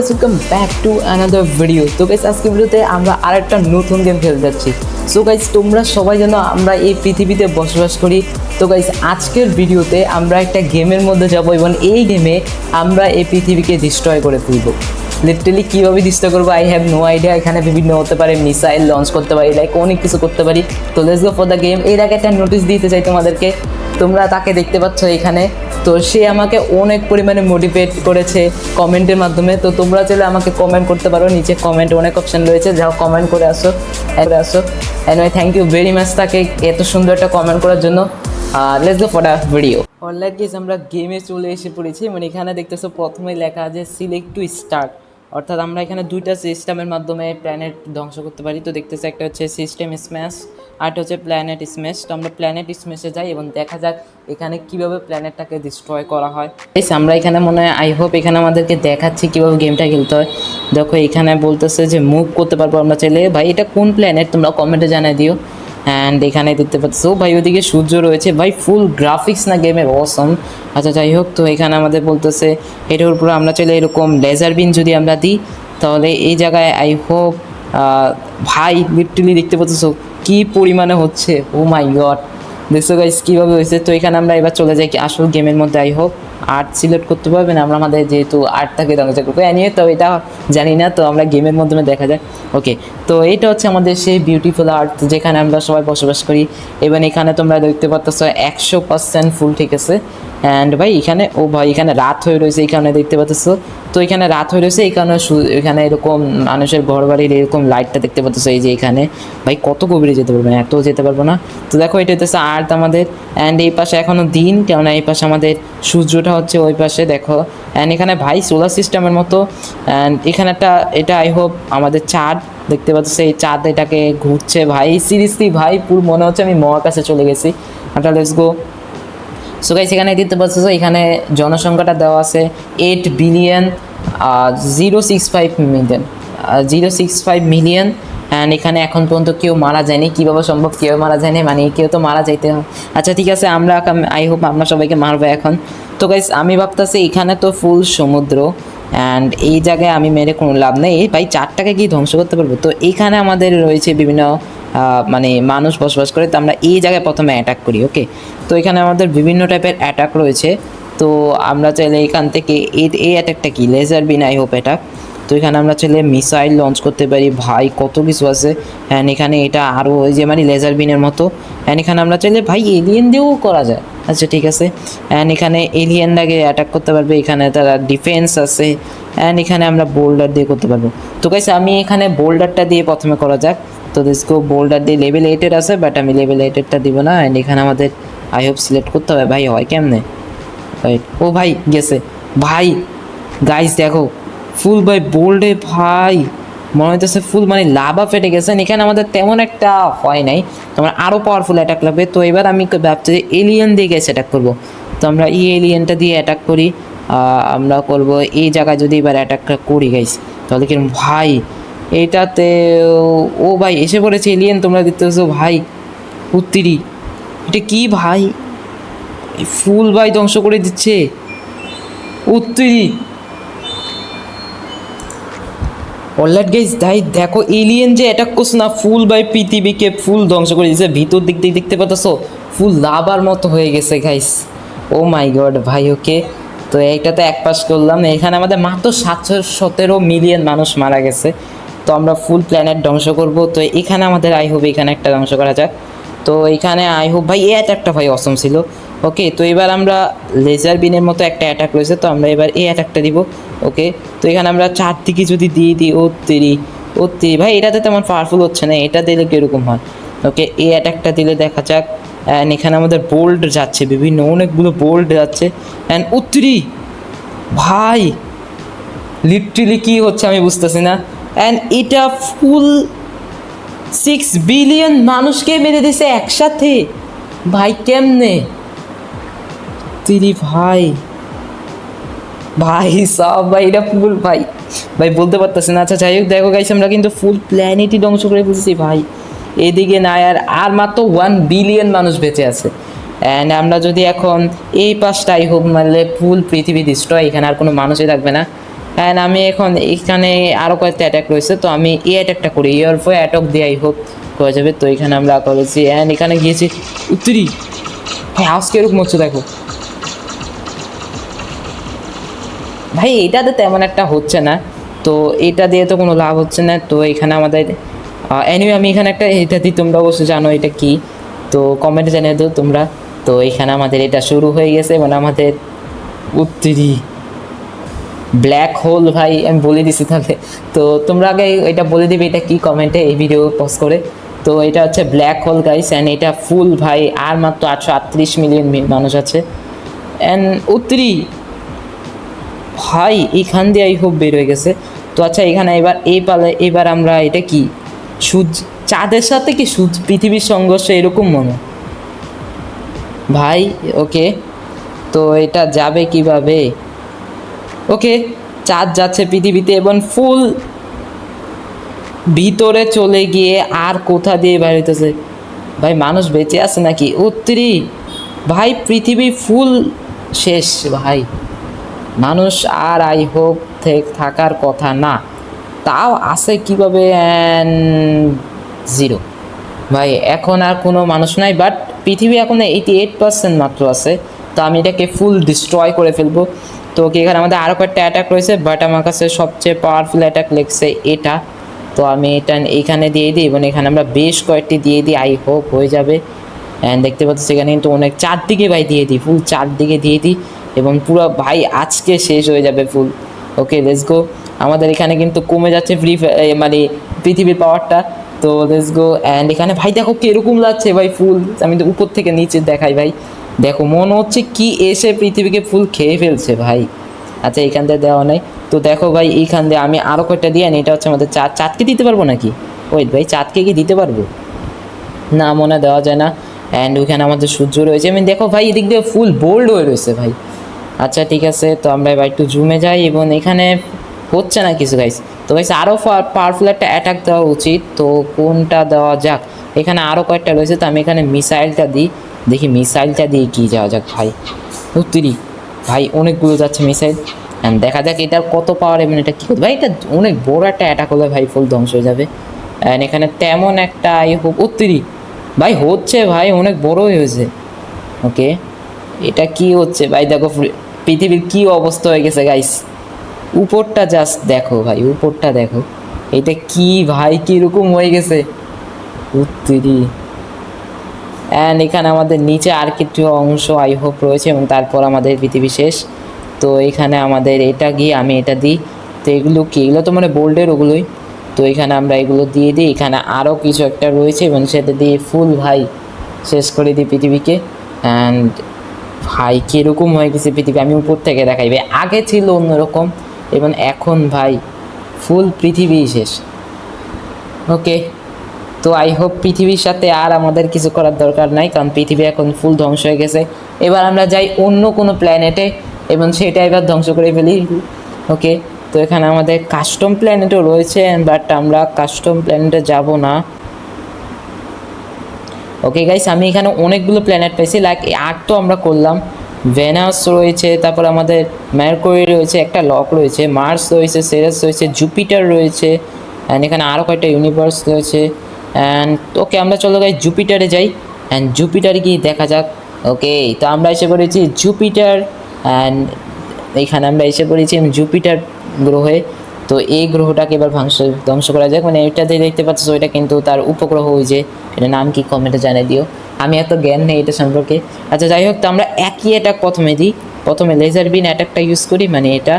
Welcome back to another video. তো guys আজকে ভিডিওতে আমরা আরেকটা নতুন গেম খেলতে যাচ্ছি। সো গাইস তোমরা সবাই যেন আমরা এই পৃথিবীতে বসবাস করি। তো গাইস আজকের ভিডিওতে আমরা একটা গেমের মধ্যে যাব এবং এই গেমে আমরা এই পৃথিবীকে ডিস্ট্রয় করে তুলব। লিটারালি কীভাবে ডিস্ট্রয় করবো আই হ্যাভ নো আইডিয়া। এখানে বিভিন্ন হতে পারে, মিসাইল লঞ্চ করতে পারি, লাইক অনেক কিছু করতে পারি। তো let's go for the game. এর আগে একটা নোটিস দিতে চাই তোমাদেরকে, তোমরা তাকে দেখতে পাচ্ছ এখানে। তো সে আমাকে অনেক পরিমাণে মোটিভেট করেছে কমেন্টের মাধ্যমে। তো তোমরা চাইলে আমাকে কমেন্ট করতে পারো, নিচে কমেন্ট অনেক অপশান রয়েছে, যাও কমেন্ট করে আসো। And thank you very much তাকে এত সুন্দর একটা কমেন্ট করার জন্য। Let's go for the video. Alright guys, আমরা গেমে চলে এসে পড়েছি। মানে এখানে দেখতেছো প্রথমেই লেখা আছে সিলেক্ট টু স্টার্ট, অর্থাৎ আমরা এখানে দুইটা সিস্টেমের মাধ্যমে প্ল্যানেট ধ্বংস করতে পারি। তো দেখতেছি একটা হচ্ছে সিস্টেম স্ম্যাশ, আরটা হচ্ছে প্ল্যানেট স্ম্যাশ। তো আমরা প্ল্যানেট স্ম্যাশে যাই এবং দেখা যাক এখানে কীভাবে প্ল্যানেটটাকে ডিস্ট্রয় করা হয়। আমরা এখানে মনে হয় আই হোপ এখানে আমাদেরকে দেখাচ্ছি কীভাবে গেমটা খেলতে হয়। দেখো এখানে বলতেছে যে মুভ করতে পারবো আমরা চাইলে। ভাই এটা কোন প্ল্যানেট তোমরা কমেন্টে জানাই দিও। অ্যান্ড এখানে দেখতে পাচ্ছ ভাই ওদিকে সূর্য রয়েছে। ভাই ফুল গ্রাফিক্স না গেমের, অসম। আচ্ছা যাই হোক, তো এখানে আমাদের বলতেছে এটার উপরে আমরা চাইলে এরকম লেজার বিন যদি আমরা দিই তাহলে এই জায়গায় আই হোপ ভাই লিটারালি দেখতে পাচ্ছ কী পরিমাণে হচ্ছে। ও মাই গড, দেখছো গাইস কীভাবে হয়েছে। তো এখানে আমরা এবার চলে যাই কি আসল গেমের মধ্যে। আই হোপ আর্ট সিলেক্ট করতে পারবেন আমরা, আমাদের যেহেতু আর্টটাকে ধ্বংস করবো নিয়ে, তো এটা জানি না, তো আমরা গেমের মাধ্যমে দেখা যায়। ওকে, তো এটা হচ্ছে আমাদের সেই বিউটিফুল আর্ট যেখানে আমরা সবাই বসবাস করি। এবং এখানে তোমরা দেখতে পাচ্ছ 100% ফুল, ঠিক আছে। অ্যান্ড ভাই এখানে ও ভাই এখানে রাত হয়ে রয়েছে, এখানে দেখতে পাচ্ছ। তো এখানে রাত হয়ে রয়েছে, এই কারণে এখানে এরকম মানুষের ঘর বাড়ির এরকম লাইটটা দেখতে পাচ্ছ। এই যে এখানে ভাই কত গভীরে যেতে পারবে না, এত যেতে পারবো না। তো দেখো এটা হচ্ছে আর্থ আমাদের। অ্যান্ড এই পাশে এখনও দিন, কেননা এই পাশে আমাদের সূর্যটা হচ্ছে ওই পাশে দেখো। অ্যান্ড এখানে ভাই সোলার সিস্টেমের মতো। অ্যান্ড এখানে একটা এটা আই হোপ আমাদের চাঁদ দেখতে পাচ্ছ, এই চাঁদ এটাকে ঘুরছে। ভাই সিরিয়াসলি ভাই পুরো মনে হচ্ছে আমি মহাকাশে চলে গেছি। আচ্ছা লেটস গো। সো গাইস এখানে দেখতে পাচ্ছ এখানে জনসংখ্যাটা দেওয়া আছে 8,065,000,065 অ্যান্ড এখানে এখন পর্যন্ত কেউ মারা যায়নি। কীভাবে সম্ভব, কেউ মারা যায়নি, মানে কেউ তো মারা যাইতে হয়। আচ্ছা ঠিক আছে, আমরা আই হোপ আমরা সবাইকে মারবো এখন। তো গাইস আমি ভাবতেছি এখানে তো ফুল সমুদ্র, অ্যান্ড এই জায়গায় আমি মেরে কোনো লাভ নেই। ভাই চারটাকে কি ধ্বংস করতে পারবো? তো এইখানে আমাদের রয়েছে বিভিন্ন মানে মানুষ বসবাস করে। তো আমরা এই জায়গায় প্রথমে অ্যাটাক করি। ওকে, তো এখানে আমাদের বিভিন্ন টাইপের অ্যাটাক রয়েছে। তো আমরা চাইলে এখান থেকে এই অ্যাটাকটা কি laser beam I hope attack. তো এখানে আমরা চাইলে মিসাইল লঞ্চ করতে পারি। ভাই কত কিছু আছে। অ্যান্ড এখানে এটা আরও ওই যে মানে লেজার বিনের মতো। অ্যান্ড এখানে আমরা চাইলে ভাই এলিয়েন দিয়েও করা যায়। আচ্ছা ঠিক আছে। অ্যান্ড এখানে এলিয়েনটাকে অ্যাটাক করতে পারবে, এখানে তারা ডিফেন্স আছে। অ্যান্ড এখানে আমরা বোল্ডার দিয়ে করতে পারবো। তো গাইস আমি এখানে বোল্ডারটা দিয়ে প্রথমে করা যাক। তো দিসকো বোল্ডার দিয়ে লেভেল 8-এর আছে, বাট আমি লেভেল 8-এরটা দিব না। অ্যান্ড এখানে আমাদের আই হোপ সিলেক্ট করতে হবে। ভাই হয় কেমনে? রাইট, ও ভাই গেছে। ভাই গাইস দেখো ফুল ভাই বোল্ডে ভাই মনে হইতেছে ফুল মানে লাভা ফেটে গেছেন। এখানে আমাদের তেমন একটা হয় নাই, তোমার আরও পাওয়ারফুল অ্যাটাক লাগবে। তো এবার আমি ভাবছি যে এলিয়েন দিয়ে গেছে অ্যাটাক করবো। তো আমরা এই এলিয়েনটা দিয়ে অ্যাটাক করি। আমরা করবো এই জায়গায় যদি এবার অ্যাটাকটা করি গাইস, তাহলে কিরকম ভাই এইটাতে ও ভাই এসে পড়েছে এলিয়েন, তোমরা দেখতেছো ভাই উত্তিরি। এটা কি ভাই, ফুল ভাই ধ্বংস করে দিচ্ছে উত্তিরি। অলরাইট গাইস তাই দেখো এলিয়েন যে অ্যাটাক করছে না, ফুল বাই পৃথিবীকে ফুল ধ্বংস করে দিয়েছে। ভিতর দিক দিয়ে দেখতে পাচ্ছ ফুল লাভার মতো হয়ে গেছে গাইস। ও মাই গড ভাই। ওকে, তো এইটাতে এক পাস করলাম। এখানে আমাদের মাত্র 717 মিলিয়ন মানুষ মারা গেছে। তো আমরা ফুল প্ল্যানেট ধ্বংস করব। তো এখানে আমাদের আই হোপ এখানে একটা ধ্বংস করা যাক। তো এখানে আই হোপ ভাই এই অ্যাটাকটা ভাই অসম ছিল। ওকে, তো এবার আমরা লেজার বিনের মতো একটা অ্যাটাক রয়েছে, তো আমরা এবার এই অ্যাটাকটা দিব। ওকে, তো এখানে আমরা চারদিকে যদি দিয়ে দিই ও তেরি ভাই এটাতে তেমন পাওয়ারফুল হচ্ছে না, এটা দিলে কীরকম হয়। ওকে, এই অ্যাটাকটা দিলে দেখা যাক। অ্যান্ড এখানে আমাদের বোল্ড যাচ্ছে, বিভিন্ন অনেকগুলো বোল্ড যাচ্ছে। অ্যান্ড উত্তরি ভাই লিটারালি কী হচ্ছে আমি বুঝতেছি না। অ্যান্ড এটা ফুল 6 বিলিয়ন মানুষকে মেরে দিছে একসাথে। ভাই কেমনে তিরি ভাই, ভাই সব ভাই এটা ফুল ভাই বলতে পারতেছি না। আচ্ছা যাই হোক, দেখো গাইস আমরা কিন্তু ফুল প্ল্যানেটই ধ্বংস করে ফেলছি ভাই। এদিকে না আর মাত্র 1 বিলিয়ন মানুষ বেঁচে আছে। অ্যান্ড আমরা যদি এখন এই পাশটাই হোক মারলে ফুল পৃথিবী ডিস্ট্রয়, এখানে আর কোনো মানুষই থাকবে না। অ্যান্ড আমি এখন এখানে আরও কয়েকটা অ্যাটাক রয়েছে, তো আমি এই অ্যাটাকটা করি, এর পরে অ্যাটাক দিয়ে আই হোপ হয়ে যাবে। তো এখানে আমরা করেছি অ্যান্ড এখানে গিয়েছি উত্তরি। ভাই আজকে এরকম হচ্ছে দেখো ভাই, এটাতে তেমন একটা হচ্ছে না, তো এটা দিয়ে তো কোনো লাভ হচ্ছে না। তো এখানে আমাদের এনিওয়ে আমি এখানে একটা এটা দিই, তোমরা অবশ্যই জানো এটা কি, তো কমেন্টে জানিয়ে দাও তোমরা। তো এখানে আমাদের এটা শুরু হয়ে গেছে, মানে আমাদের উত্তরি ব্ল্যাক হোল ভাই আমি বলে দিছি তাহলে। তো তোমরা আগে এটা বলে দিবে এটা কি কমেন্টে এই ভিডিও পোস্ট করে। তো এটা হচ্ছে ব্ল্যাক হোল গাইস, অ্যান্ড এটা ফুল ভাই, আর মাত্র 838 মিলিয়ন মানুষ আছে। অ্যান্ড উত্তরি ভাই এইখান দিয়ে আই হোপ বের হয়ে গেছে। তো আচ্ছা এখানে এবার এই পালে এবার আমরা এটা কি সূর্য চাঁদের সাথে কি সূর্য পৃথিবীর সংঘর্ষ এরকম মনে ভাই। ওকে, তো এটা যাবে কিভাবে? ওকে, চাঁদ যাচ্ছে পৃথিবীতে এবং ফুল ভিতরে চলে গিয়ে আর কোথা দিয়ে বাইরে হইতেছে ভাই, মানুষ বেঁচে আছে নাকি? উত্তরি ভাই পৃথিবী ফুল শেষ ভাই, মানুষ আর আই হোপ থাকার কথা না, তাও আছে কীভাবে? জিরো ভাই, এখন আর কোনো মানুষ নাই, বাট পৃথিবী এখন 88% মাত্র আছে। তো আমি এটাকে ফুল ডিস্ট্রয় করে ফেলবো। তো এখানে আমাদের আরও কয়েকটা অ্যাটাক রয়েছে, বাট আমার কাছে সবচেয়ে পাওয়ারফুল অ্যাটাক লেগছে এটা। তো আমি এটা এইখানে দিয়ে দিই এবং এখানে আমরা বেশ কয়েকটি দিয়ে দিই, আই হোপ হয়ে যাবে। অ্যান্ড দেখতে পাচ্ছি সেখানে কিন্তু অনেক চারদিকে ভাই দিয়ে দিই, ফুল চারদিকে দিয়ে দিই এবং পুরো ভাই আজকে শেষ হয়ে যাবে ফুল। ওকে লেটস গো, আমাদের এখানে কিন্তু কমে যাচ্ছে মানে পৃথিবীর পাওয়ারটা। তো লেটস গো, অ্যান্ড এখানে ভাই দেখো কীরকম লাগছে ভাই ফুল, আমি তো উপর থেকে নিচে দেখাই ভাই, দেখো মনে হচ্ছে কি এসে পৃথিবীকে ফুল খেয়ে ফেলছে ভাই। আচ্ছা এইখান থেকে দেওয়া নাই, তো দেখো ভাই এইখান দিয়ে আমি আরও কয়েকটা দিয়ে আনি। এটা হচ্ছে আমাদের চাঁদকে দিতে পারবো নাকি? ওয়েট ভাই, চাঁদকে কি দিতে পারবো? না মনে দেওয়া যায় না। অ্যান্ড ওইখানে আমাদের সূর্য রয়েছে, আমি দেখো ভাই এদিক দিয়ে ফুল বোল্ড হয়ে রয়েছে ভাই। আচ্ছা ঠিক আছে, তো আমরা এবার একটু জুমে যাই এবং এখানে হচ্ছে না কিছু গাইস। তো গাইস আরও পাওয়ারফুল একটা অ্যাটাক দেওয়া উচিত, তো কোনটা দেওয়া যাক? এখানে আরও কয়েকটা রয়েছে, তো আমি এখানে মিসাইলটা দিই, দেখি মিসাইলটা দিয়ে কী যাওয়া যাক ভাই। উত্তরি ভাই অনেকগুলো যাচ্ছে মিসাইল, অ্যান্ড দেখা যাক এটার কত পাওয়ার এবং এটা কী করবে ভাই। এটা অনেক বড় একটা অ্যাটাক হলে ভাই ফুল ধ্বংস হয়ে যাবে। অ্যান্ড এখানে তেমন একটা উত্তরি ভাই হচ্ছে ভাই, অনেক বড়ই হয়েছে। ওকে, এটা কি হচ্ছে ভাই? দেখো পৃথিবীর কি অবস্থা হয়ে গেছে গাইস, উপরটা জাস্ট দেখো ভাই, উপরটা দেখো, এটা কি ভাই কীরকম হয়ে গেছে উত্তরি। অ্যান্ড এখানে আমাদের নিচে আর কিছু অংশ আই হোপ রয়েছে এবং তারপর আমাদের পৃথিবী শেষ। তো এখানে আমাদের এটা গিয়ে আমি এটা দিই, তো এগুলো কি? এগুলো তো মানে বোল্ডের ওগুলোই। তো এখানে আমরা এগুলো দিয়ে দিই, এখানে আরও কিছু একটা রয়েছে এবং সেটা দিয়ে ফুল ভাই শেষ করে দিই পৃথিবীকে। অ্যান্ড ভাই কীরকম হয়ে গেছে পৃথিবী, আমি উপর থেকে দেখাই ভাই, আগে ছিল অন্যরকম এবং এখন ভাই ফুল পৃথিবী শেষ। ওকে, তো আই হোপ পৃথিবীর সাথে আর আমাদের কিছু করার দরকার নাই, কারণ পৃথিবী এখন ফুল ধ্বংস হয়ে গেছে। এবার আমরা যাই অন্য কোনো প্ল্যানেটে এবং সেটা এবার ধ্বংস করে ফেলি। ওকে, তো এখানে আমাদের কাস্টম প্ল্যানেটও রয়েছে, বাট আমরা কাস্টম প্ল্যানেটে যাব না। ওকে গাইস, আমি এখানে অনেকগুলো প্ল্যানেট পেয়েছি, লাইক আট তো আমরা করলাম, ভেনাস রয়েছে, তারপর আমাদের ম্যারকুরি রয়েছে, একটা লক রয়েছে, মার্স রয়েছে, সেরাস রয়েছে, জুপিটার রয়েছে, অ্যান্ড এখানে আরও কয়েকটা ইউনিভার্স রয়েছে। অ্যান্ড ওকে আমরা চলো গাইস জুপিটারে যাই, অ্যান্ড জুপিটারে গিয়ে দেখা যাক। ওকে, তো আমরা এসে পড়েছি জুপিটার, অ্যান্ড এইখানে আমরা এসে পড়েছি জুপিটার গ্রহে। তো এই গ্রহটাকে এবার ধ্বংস করা যাক, মানে এটাতে দেখতে পাচ্ছ ওইটা কিন্তু তার উপগ্রহ, ওই যে এটার নাম কি কমেন্টে জানিয়ে দিও, আমি এত জ্ঞান নেই এটা সম্পর্কে। আচ্ছা যাই হোক, তো আমরা একই অ্যাটাক প্রথমে দিই, প্রথমে লেজার বিন অ্যাটাকটা ইউজ করি, মানে এটা।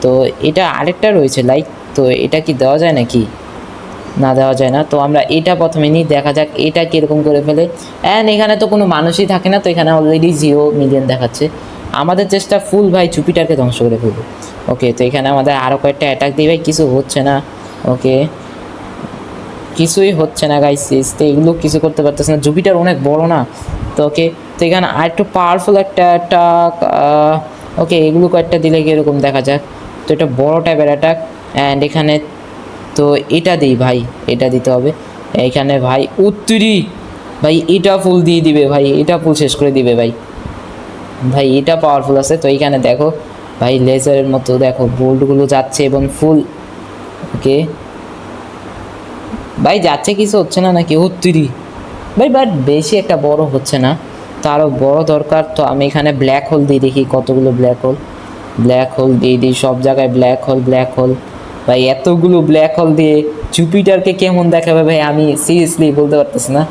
তো এটা আরেকটা রয়েছে লাইক, তো এটা কি দেওয়া যায় নাকি? না দেওয়া যায় না। তো আমরা এটা প্রথমে নিই, দেখা যাক এটা কীরকম করে ফেলে। অ্যান্ড এখানে তো কোনো মানুষই থাকে না, তো এখানে অলরেডি 0 মিলিয়ন দেখাচ্ছে। আমাদের চেষ্টা ফুল ভাই জুপিটারকে ধ্বংস করে ফেলবো। ওকে, তো এখানে আমাদের আরও কয়েকটা অ্যাটাক দিই ভাই, কিছু হচ্ছে না। ওকে, কিছুই হচ্ছে না গাইস, তো এগুলো কিছু করতে পারতেছে না, জুপিটার অনেক বড় না। তো ওকে, তো এখানে আর একটু পাওয়ারফুল একটা অ্যাটাক, ওকে এগুলো কয়েকটা দিলে কীরকম দেখা যাক। তো এটা বড় টাইপের অ্যাটাক, অ্যান্ড এখানে তো এটা দিই ভাই, এটা দিতে হবে। এইখানে ভাই উত্তরি ভাই এটা ফুল দিয়ে দিবে ভাই, এটা ফুল শেষ করে দিবে ভাই, ভাই এটা পাওয়ারফুল আছে। তো এইখানে দেখো ভাই লেজারের মতো দেখো বোল্টগুলো যাচ্ছে এবং ফুল ওকে ভাই যাচ্ছে কিছু হচ্ছে না নাকি উত্তরি ভাই বাট বেশি একটা বড় হচ্ছে না, তো আরও বড় দরকার। তো আমি এখানে ব্ল্যাক হোল দিয়ে দেখি কতগুলো ব্ল্যাক হোল দিয়ে দিই, সব জায়গায় ব্ল্যাক হোল। ভাই এতগুলো ব্ল্যাক হোল দিয়ে জুপিটারকে কেমন দেখাবে ভাই আমি সিরিয়াসলি বলতে পারতেছি না।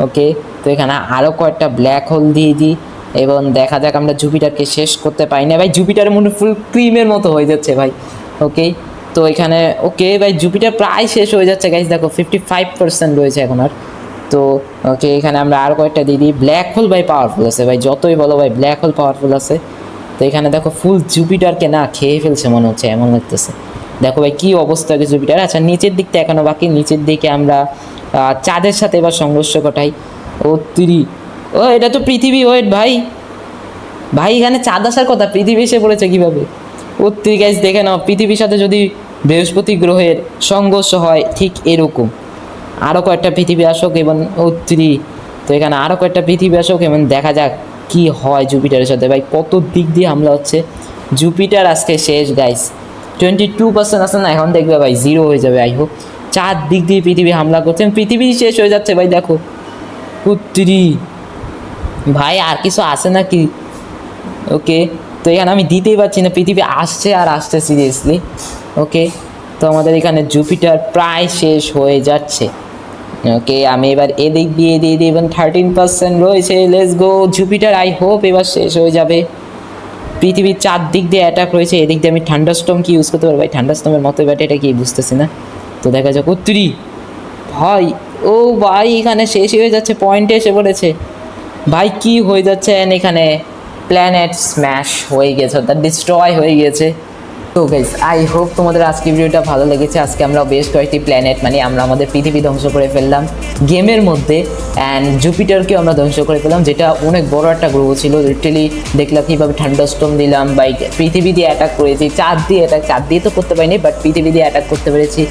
ওকে, তো এখানে আরও কয়েকটা ব্ল্যাক হোল দিয়ে দিই এবং দেখা যাক আমরা জুপিটারকে শেষ করতে পারি না। ভাই জুপিটারের মধ্যে ফুল ক্রিমের মতো হয়ে যাচ্ছে ভাই। ওকে, তো এখানে ওকে ভাই জুপিটার প্রায় শেষ হয়ে যাচ্ছে গাইস, দেখো 55% রয়েছে এখন আর। তো ওকে এখানে আমরা আর কয়েকটা দিয়ে দিই। ব্ল্যাক হোল ভাই পাওয়ারফুল আছে ভাই, যতই বলো ভাই ব্ল্যাক হোল পাওয়ারফুল আছে। তো এখানে দেখো ফুল জুপিটারকে না খেয়ে ফেলছে মনে হচ্ছে, এমন লাগতেছে। দেখো ভাই কী অবস্থা জুপিটার। আচ্ছা নিচের দিকটা এখনও বাকি, নিচের দিকে আমরা চাঁদের সাথে এবার সংঘর্ষ ঘটাই। ও তিরি, ও এটা তো পৃথিবী, ওয়েট ভাই এখানে চাঁদ আসার কথা, পৃথিবী এসে পড়েছে কীভাবে? ও তিরি গাইস দেখে নাও, পৃথিবীর সাথে যদি বৃহস্পতি গ্রহের সংঘর্ষ হয় ঠিক এরকম। আরও কয়েকটা পৃথিবী আসুক এবং উত্তরি, তো এখানে আরও কয়েকটা পৃথিবী আসুক এবং দেখা যাক কি হয় জুপিটারের সাথে। ভাই কত দিক দিয়ে হামলা হচ্ছে, জুপিটার আজকে শেষ গাইস। 22% আছে না, এখন দেখবে ভাই 0 হয়ে যাবে। আই হোপ 4 দিক দিয়ে পৃথিবী হামলা করছে, পৃথিবী শেষ হয়ে যাচ্ছে ভাই। দেখো উত্তরি ভাই আর কিছু আছে নাকি? ওকে, তো এখানে আমি দিতেই পারছি না, পৃথিবী আসছে আর আসছে সিরিয়াসলি। ওকে, তো আমাদের এখানে জুপিটার প্রায় শেষ হয়ে যাচ্ছে। ওকে, আমি এবার এদিক দিয়ে দিই এবং 13% রয়েছে। Let's go Jupiter, I hope এবার শেষ হয়ে যাবে। পৃথিবীর 4 দিক দিয়ে অ্যাটাক রয়েছে, এদিক দিয়ে আমি থান্ডারস্টর্ম কি ইউজ করতে পারবো ভাই? থান্ডারস্টর্মের মতো ব্যাটে এটা কি বুঝতেছি না। তো দেখা যাক উত্তরি ভাই, ও ভাই এখানে শেষ হয়ে যাচ্ছে, পয়েন্টে এসে পড়েছে ভাই। কি হয়ে যাচ্ছে এখানে? প্ল্যানেট স্ম্যাশ হয়ে গেছে, অর্থাৎ ডিস্ট্রয় হয়ে গেছে। তো গাইস আই হোপ তোমাদের আজকে ভিডিওটা ভালো লেগেছে। আজকে আমরা বেশ কয়েকটি প্ল্যানেট মানে আমরা আমাদের পৃথিবী ধ্বংস করে ফেললাম গেমের মধ্যে, অ্যান্ড জুপিটারকে আমরা ধ্বংস করে ফেললাম, যেটা অনেক বড় একটা গ্রহ ছিল। লিটারালি দেখলাম কীভাবে থান্ডারস্টর্ম দিলাম, বাই পৃথিবী দিয়ে অ্যাটাক করেছি, চাঁদ দিয়ে তো করতে পারিনি, বাট পৃথিবী দিয়ে অ্যাটাক করতে পেরেছি।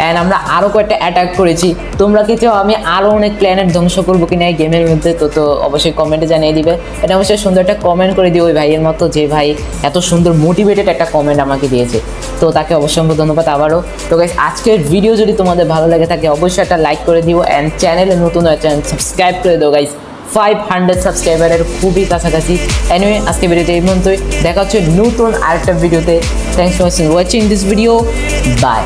অ্যান্ড আমরা আরও কয়েকটা অ্যাটাক করেছি। তোমরা কি চাও আমি আরও অনেক প্ল্যানেট ধ্বংস করবো কিনা এই গেমের মধ্যে? তো অবশ্যই কমেন্টে জানিয়ে দিবে। এটা অবশ্যই সুন্দর একটা কমেন্ট করে দিও ওই ভাইয়ের মতো, যে ভাই এত সুন্দর মোটিভেটেড একটা কমেন্ট আমাকে দিয়েছে। তো তাকে অসংখ্য ধন্যবাদ আবারও। তো গাইস আজকের ভিডিও যদি তোমাদের ভালো লাগে থাকে অবশ্যই একটা লাইক করে দিও, অ্যান্ড চ্যানেলে নতুন হয় চ্যানেল সাবস্ক্রাইব করে দিও গাইস। 500 সাবস্ক্রাইবারের খুবই কাছাকাছি। এনিওয়ে আজকে ভিডিওতে এই পর্যন্তই, দেখা হচ্ছে নতুন আরেকটা ভিডিওতে। Thanks for watching this video, by.